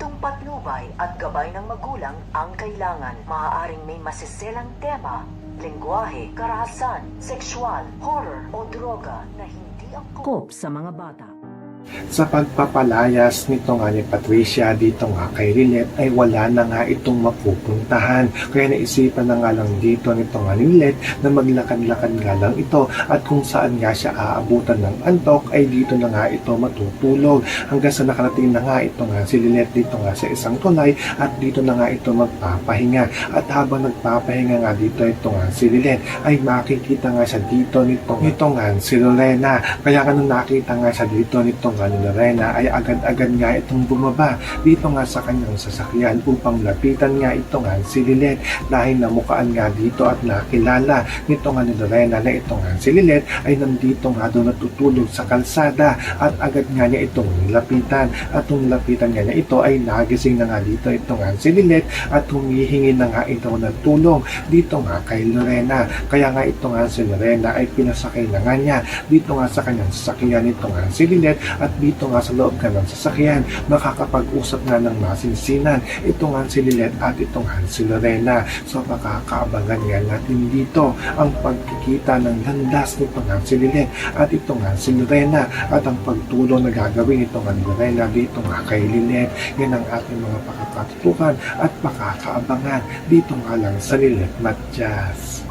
Humentong patnubay at gabay ng magulang ang kailangan. Maaaring may masiselang tema, lengguwahe, karahasan, sexual, horror o droga na hindi angkop sa mga bata. Sa pagpapalayas nito nga ni Patricia dito nga kay Lilet ay wala na nga itong mapupuntahan. Kaya naisipan na nga lang dito nito nga ni Lilet na maglakad-lakad nga lang ito at kung saan nga siya aabutan ng antok ay dito na nga ito matutulog. Hanggang sa nakarating na nga ito nga si Lilet dito nga sa isang tulay at dito na nga ito magpapahinga. At habang nagpapahinga nga dito ito nga si Lilet ay makikita nga siya dito nito nga si Lorena. Kaya nga nung nakita nga siya dito nito nga ni Lorena ay agad-agad nga itong bumaba dito nga sa kanyang sasakyan upang lapitan nga ito nga si Lilet dahil namukaan nga dito at nakilala nito nga ni Lorena na ito nga si Lilet ay nandito nga doon natutulog sa kalsada at agad nga niya itong nilapitan at nung nilapitan nga niya ito ay nagising na nga dito ito nga si Lilet at humihingi na nga ito ng tulong dito nga kay Lorena. Kaya nga ito nga si Lorena ay pinasakay na nga niya dito nga sa kanyang sasakyan ito nga si Lilet at dito nga sa loob ka ng sasakyan makakapag-usap nga ng masinsinan ito nga si Lilet at ito nga si Lorena. So makakaabangan nga natin dito ang pagkikita ng landas nito nga si Lilet at ito nga si Lorena at ang pagtulong na gagawin ito nga ni Lorena dito nga kay Lilet. Yan ang ating mga pakakatutukan at pakakaabangan dito nga lang sa Lilet Matyas.